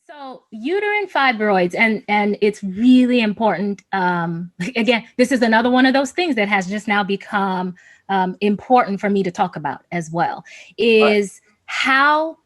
So uterine fibroids, and it's really important. Again, this is another one of those things that has just now become important for me to talk about as well, Right. is how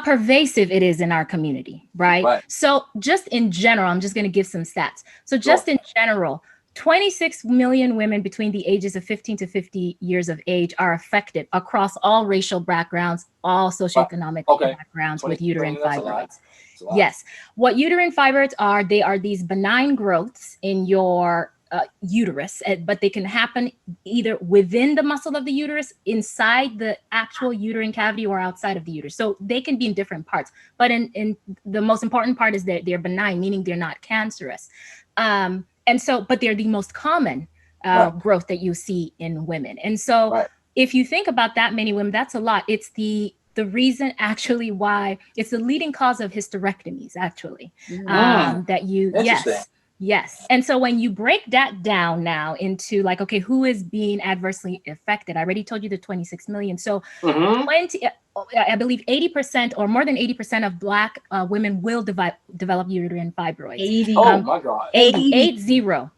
pervasive it is in our community, right? Right. So just in general, I'm just going to give some stats. So Sure. just in general, 26 million women between the ages of 15 to 50 years of age are affected across all racial backgrounds, all Right. socioeconomic Okay. backgrounds with 26 uterine million. That's a lot. fibroids. It's a lot. Yes. What uterine fibroids are, they are these benign growths in your uterus, but they can happen either within the muscle of the uterus, inside the actual uterine cavity, or outside of the uterus. So they can be in different parts. But in the most important part is that they're benign, meaning they're not cancerous. And so, but they're the most common Right. growth that you see in women. And so, Right. if you think about that many women, that's a lot. It's the reason actually why it's the leading cause of hysterectomies, actually. Mm. That you, Interesting. yes. Yes. And so when you break that down now into like, okay, who is being adversely affected? I already told you the 26 million. So Mm-hmm. 20, I believe 80% or more than 80% of Black women will develop uterine fibroids. Oh 80. Um, my God. 80, 80. 80,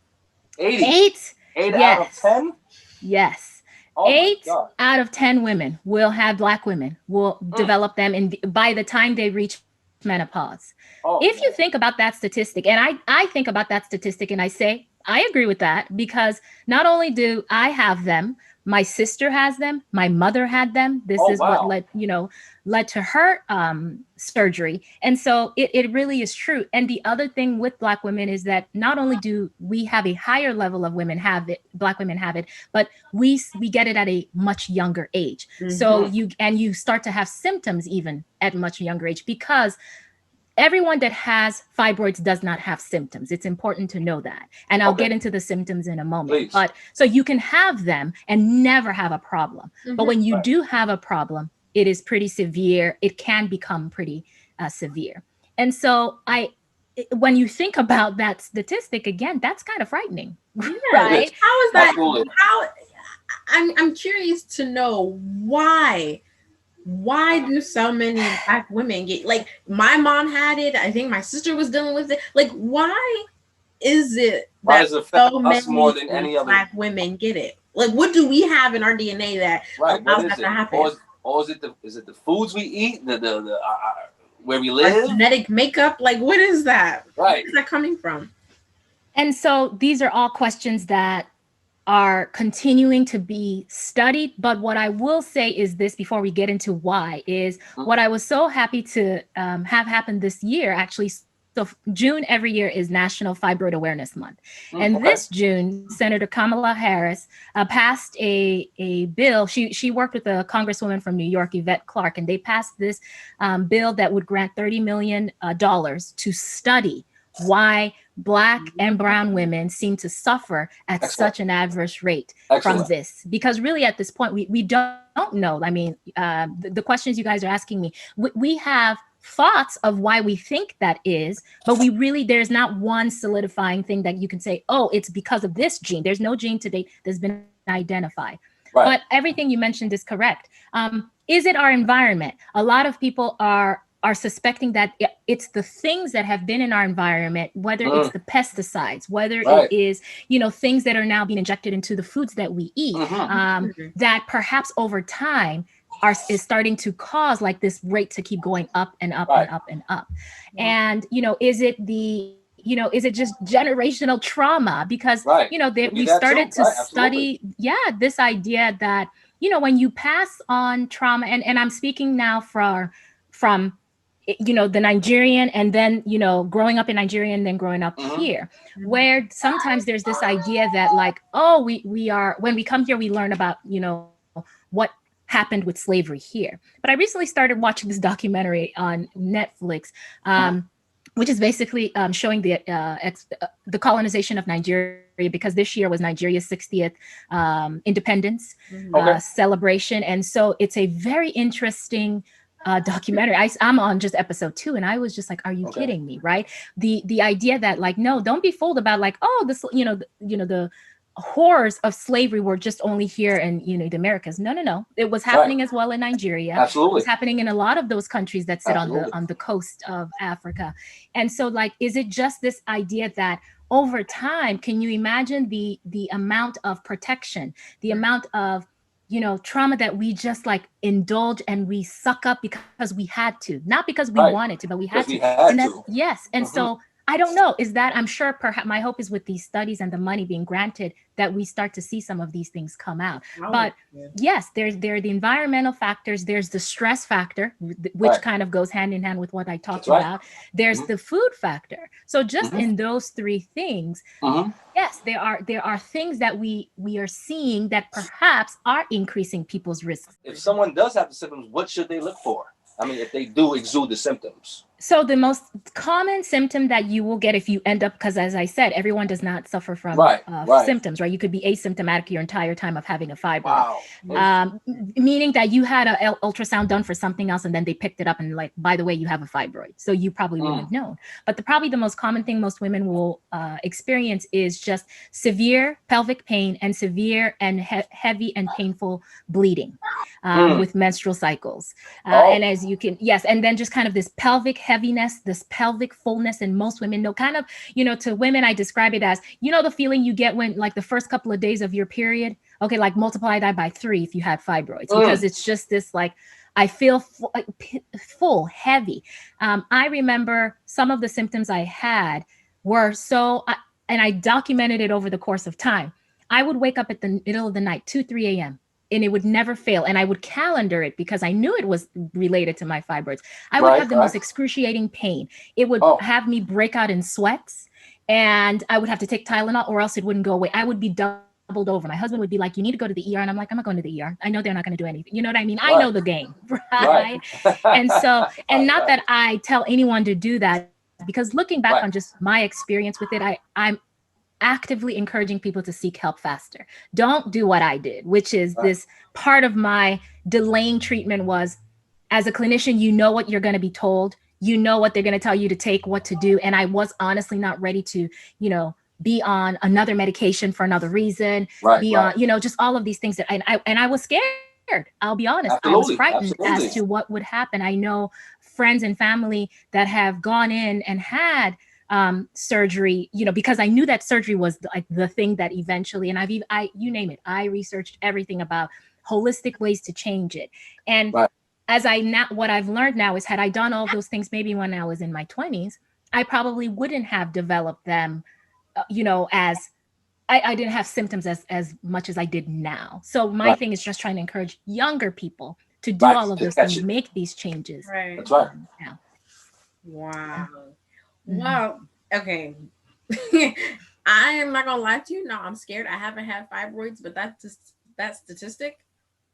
80. 8, yes. 8 out of 10. Yes. Oh my Eight God. out of 10 women will have, Black women will Mm. develop them by the time they reach menopause. If Oh you man. think about that statistic, and I think about that statistic and I say, I agree with that, because not only do I have them, my sister has them, my mother had them. This Oh is what wow. led to her surgery. And so it really is true. And the other thing with Black women is that not only do we have a higher level of women have it, Black women have it, but we get it at a much younger age. So Mm. you start to have symptoms even at much younger age, because everyone that has fibroids does not have symptoms. It's important to know that. And I'll Okay. get into the symptoms in a moment. Please. But so you can have them and never have a problem. But when you Right. do have a problem, it is pretty severe. It can become pretty severe. And so when you think about that statistic again, that's kind of frightening, Yes. It is. right? How is that? Absolutely. How I'm curious to know why. Why do so many Black women get, like, my mom had it? I think my sister was dealing with it. Like, why is it Why that does it affect so us more many than any other? Black women get it? Like, what do we have in our DNA that Right. What allows is that to it? happen? Or is it the foods we eat? The where we Our live? genetic makeup? Like, what is that? Where Right. is that coming from? And so these are all questions that are continuing to be studied. But what I will say is this, before we get into why, is Mm. what I was so happy to have happen this year, actually. So June every year is National Fibroid Awareness Month. Mm. And Okay. this June, Senator Kamala Harris passed a bill. She worked with a congresswoman from New York, Yvette Clarke, and they passed this bill that would grant $30 million to study why Black and Brown women seem to suffer at Excellent. such an adverse rate from Excellent. this. Because really, at this point, we don't know. I mean, the questions you guys are asking me, we have thoughts of why we think that is, but we really, there's not one solidifying thing that you can say, oh, it's because of this gene. There's no gene to date that's been identified. But Right. everything you mentioned is correct. Is it our environment? A lot of people are suspecting that it's the things that have been in our environment, whether it's Mm. the pesticides, whether it Right. is, things that are now being injected into the foods that we eat, Mm-hmm. Mhm. that perhaps over time is starting to cause like this rate to keep going up and up and Right. up and up. Yeah. And, is it just generational trauma? Because, Right. that Could we be that started too. to Right. Absolutely. study, this idea that, when you pass on trauma, and I'm speaking now from the Nigerian, and then growing up in Nigeria and then growing up Mm-hmm. here, Mhm. where sometimes there's this idea that like, oh, we are, when we come here we learn about what happened with slavery here. But I recently started watching this documentary on Netflix, Mm-hmm. which is basically showing the colonization of Nigeria, because this year was Nigeria's 60th independence Mhm. Okay. celebration. And so it's a very interesting documentary. I'm on just episode 2, and I was just like, "Are you Okay. kidding me?" Right? The idea that like, no, don't be fooled about like, oh, this, the horrors of slavery were just only here in, you know, the Americas. No, no, no. It was happening as well in Nigeria. It Absolutely. was happening in a lot of those countries that sit Absolutely. on the coast of Africa. And so, like, is it just this idea that over time, can you imagine the amount of protection, the amount of, you know, trauma that we just like indulge and we suck up because we had to, not because we Right. wanted to, but we had Because to. we had And that's, to. yes. And Mhm. so I don't know, is that, I'm sure perhaps my hope is with these studies and the money being granted that we start to see some of these things come out. Oh, But yeah. yes, there are the environmental factors, there's the stress factor, which Right. kind of goes hand in hand with what I talked That's right. about. There's Mhm. the food factor. So just Mhm. in those three things, Mhm. yes, there are things that we are seeing that perhaps are increasing people's risks. If someone does have the symptoms, what should they look for? I mean, if they do exude the symptoms. So the most common symptom that you will get if you end up, because as I said, everyone does not suffer from Right. Right. symptoms, right? You could be asymptomatic your entire time of having a fibroid. Wow. Meaning that you had an ultrasound done for something else and then they picked it up and like, by the way, you have a fibroid. So you probably wouldn't have known. But probably the most common thing most women will experience is just severe pelvic pain and severe and heavy and painful bleeding with menstrual cycles. And as you can, yes, and then just kind of this pelvic heaviness, this pelvic fullness, and most women know kind of, you know, to women, I describe it as, you know, the feeling you get when like the first couple of days of your period, okay, like multiply that by 3 if you had fibroids, because it's just this like, I feel full, heavy. I remember some of the symptoms I had were so, and I documented it over the course of time. I would wake up at the middle of the night, 2, 3 a.m., and it would never fail. And I would calendar it because I knew it was related to my fibroids. I would have the most excruciating pain. It would have me break out in sweats, and I would have to take Tylenol or else it wouldn't go away. I would be doubled over. My husband would be like, you need to go to the ER. And I'm like, I'm not going to the ER. I know they're not going to do anything. You know what I mean? I know the game, right? And so, and not that I tell anyone to do that, because looking back on just my experience with it, I'm actively encouraging people to seek help faster. Don't do what I did, which is this part of my delaying treatment was, as a clinician, you know what you're going to be told, you know what they're going to tell you to take, what to do. And I was honestly not ready to, you know, be on another medication for another reason, be on, you know, just all of these things that, and I was scared. I'll be honest. I was frightened as to what would happen. I know friends and family that have gone in and had surgery, you know, because I knew that surgery was like the thing that eventually, and you name it, I researched everything about holistic ways to change it. And as what I've learned now is, had I done all those things maybe when I was in my 20s, I probably wouldn't have developed them, you know, as I didn't have symptoms as much as I did now. So my thing is just trying to encourage younger people to do all of those things, make these changes. Right. That's right. Wow. Wow. Okay. I am not gonna lie to you. No, I'm scared. I haven't had fibroids, but that statistic,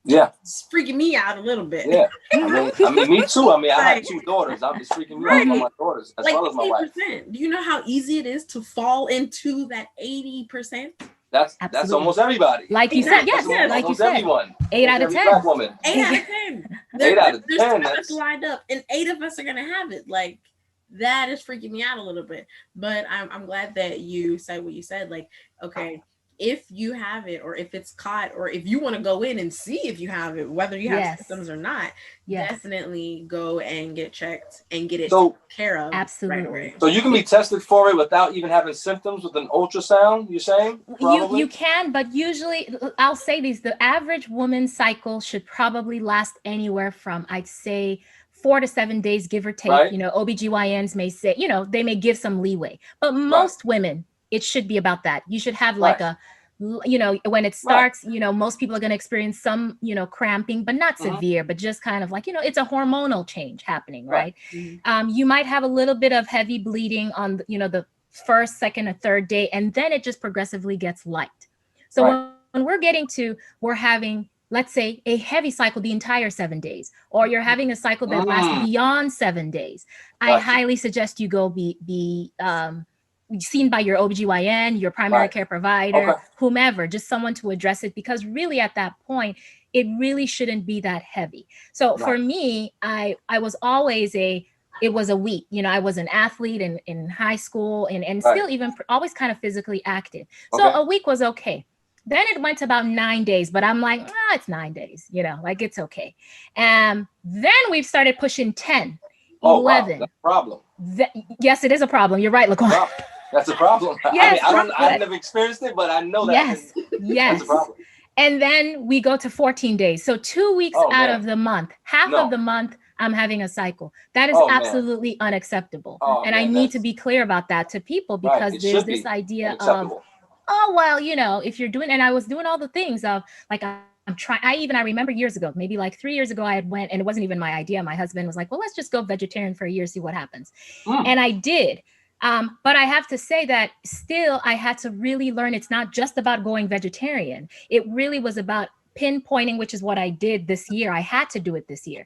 it's freaking me out a little bit. Yeah. I mean, me too. I mean, I have 2 daughters. It's freaking me out about my daughters as well as my wife. Do you know how easy it is to fall into that 80%? That's almost everybody. Like you said, yes, like you said, everyone. 8 out of 10. Black woman. 8 out of 10. 8 out of 10. There's 2 of us lined up, and 8 of us are gonna have it. Like, that is freaking me out a little bit. But I'm glad that you said what you said. Like, okay, if you have it, or if it's caught, or if you want to go in and see if you have it, whether you have symptoms or not, definitely go and get checked and get it taken care of. Absolutely. Right away. So you can be tested for it without even having symptoms with an ultrasound, you're saying? You can, but usually, I'll say these, the average woman's cycle should probably last anywhere from, I'd say, 4 to 7 days, give or take. You know, OBGYNs may say, you know, they may give some leeway, but most women, it should be about that. You should have like a, you know, when it starts, you know, most people are going to experience some, you know, cramping, but not severe, but just kind of like, you know, it's a hormonal change happening, right? You might have a little bit of heavy bleeding on, you know, the first, second, or third day, and then it just progressively gets light. So when we're having, let's say, a heavy cycle the entire 7 days, or you're having a cycle that lasts beyond 7 days, I highly suggest you go be seen by your OBGYN, your primary care provider, whomever, just someone to address it, because really at that point, it really shouldn't be that heavy. So for me, I was always it was a week. You know, I was an athlete in high school and Right. still even always kind of physically active. So Okay. a week was okay. Then it went to about 9 days, but I'm like, it's 9 days, you know, like it's okay. And then we've started pushing 10, Oh, 11. wow. That's a problem. Yes, it is a problem. You're right, LAQUON. That's a problem. Yes, I mean, I've never experienced it, but I know that. Yes, yes. That's a problem. And then we go to 14 days. So 2 weeks out of the month, half of the month, I'm having a cycle. That is absolutely unacceptable. And I need to be clear about that to people, because there's this idea of, oh, well, you know, if you're doing, and I was doing all the things of like, I'm trying, I remember years ago, maybe like 3 years ago, I had went, and it wasn't even my idea. My husband was like, well, let's just go vegetarian for a year, see what happens. And I did. But I have to say that still I had to really learn it's not just about going vegetarian. It really was about pinpointing, which is what I did this year. I had to do it this year.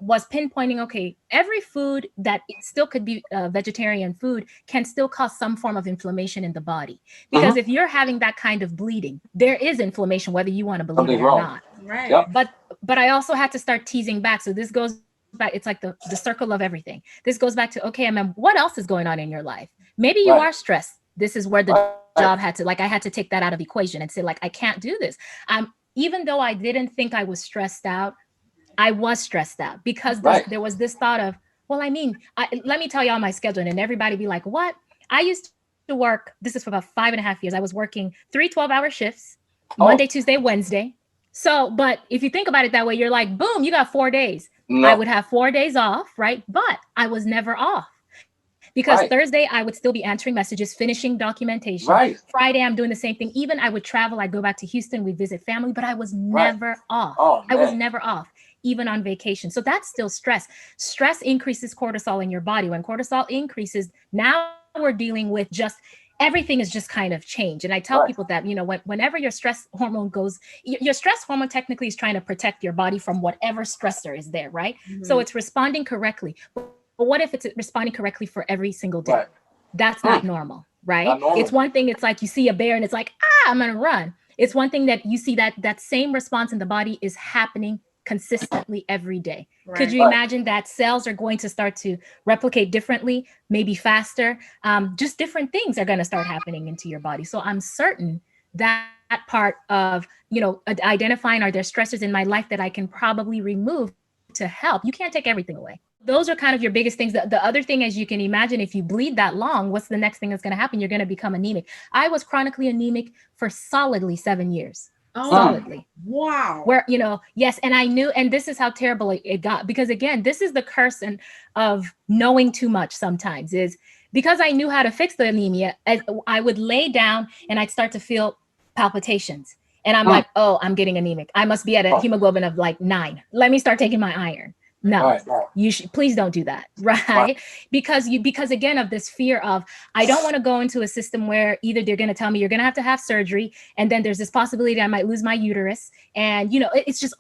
Was pinpointing, okay, every food that still could be vegetarian food can still cause some form of inflammation in the body. Because if you're having that kind of bleeding, there is inflammation, whether you want to believe it or not. Right. Yep. But I also had to start teasing back. So this goes back, it's like the circle of everything. This goes back to, okay, what else is going on in your life? Maybe you are stressed. This is where the job had to, like, I had to take that out of the equation and say, like, I can't do this. Even though I didn't think I was stressed out, I was stressed out, because there was this thought of, well, I mean, let me tell y'all my schedule, and everybody be like, what? I used to work, this is for about 5.5 years. I was working 3 12-hour shifts, Monday, Tuesday, Wednesday. So, but if you think about it that way, you're like, boom, you got 4 days. I would have 4 days off, right? But I was never off, because Thursday I would still be answering messages, finishing documentation. Friday I'm doing the same thing. Even I would travel. I'd go back to Houston. We'd visit family, but I was never off. I was never off, even on vacation. So that's still stress. Stress increases cortisol in your body. When cortisol increases, now we're dealing with just everything is just kind of changed. And I tell people that, you know, whenever your stress hormone goes, your stress hormone technically is trying to protect your body from whatever stressor is there, right? So it's responding correctly. But what if it's responding correctly for every single day? That's not normal, right? Not normal. It's one thing, it's like you see a bear and it's like, I'm gonna run. It's one thing that you see that same response in the body is happening consistently every day. Could you imagine that cells are going to start to replicate differently, maybe faster? Just different things are going to start happening into your body. So I'm certain that part of, you know, identifying, are there stressors in my life that I can probably remove to help? You can't take everything away. Those are kind of your biggest things. The other thing, as you can imagine, if you bleed that long, what's the next thing that's going to happen? You're going to become anemic. I was chronically anemic for solidly 7 years. Solidly. Wow. Where, you know, yes. And I knew, and this is how terrible it got, because again, this is the curse of knowing too much sometimes, is because I knew how to fix the anemia. I would lay down and I'd start to feel palpitations. And I'm like, oh, I'm getting anemic. I must be at a hemoglobin of like 9. Let me start taking my iron. No, you should, please don't do that. Right. Because again, of this fear of, I don't want to go into a system where either they're going to tell me you're going to have surgery. And then there's this possibility that I might lose my uterus. And, you know, it's just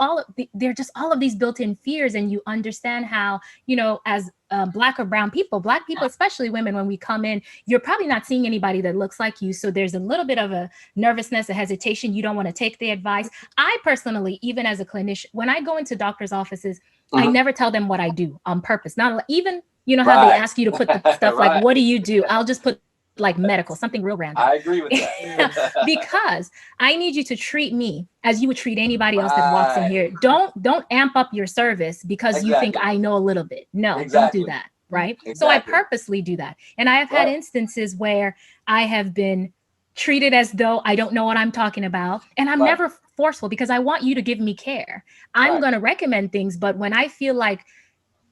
they're just all of these built-in fears. And you understand how, you know, as Black or brown people, Black people, especially women, when we come in, you're probably not seeing anybody that looks like you. So there's a little bit of a nervousness, a hesitation. You don't want to take the advice. I personally, even as a clinician, when I go into doctors' offices, I never tell them what I do on purpose. Not even, you know, how they ask you to put the stuff like, what do you do? I'll just put like medical, something real random. I agree with that. Because I need you to treat me as you would treat anybody else that walks in here. Don't amp up your service because you think I know a little bit. No, don't do that. Right. So I purposely do that. And I have had instances where I have been treated as though I don't know what I'm talking about. And I'm never forceful, because I want you to give me care. I'm going to recommend things. But when I feel like,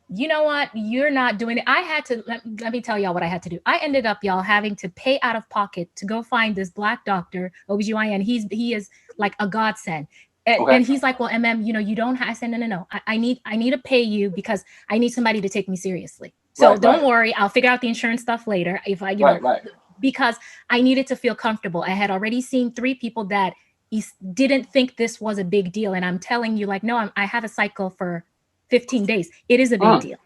you know what, you're not doing it, I had to, let me tell y'all what I had to do. I ended up, y'all, having to pay out of pocket to go find this Black doctor, OBGYN. He is like a godsend. And he's like, well, you know, you don't have, I said, no. I need to pay you because I need somebody to take me seriously. So don't worry, I'll figure out the insurance stuff later. If I, you know, because I needed to feel comfortable. I had already seen 3 people that didn't think this was a big deal. And I'm telling you, like, no, I have a cycle for 15 days. It is a big deal.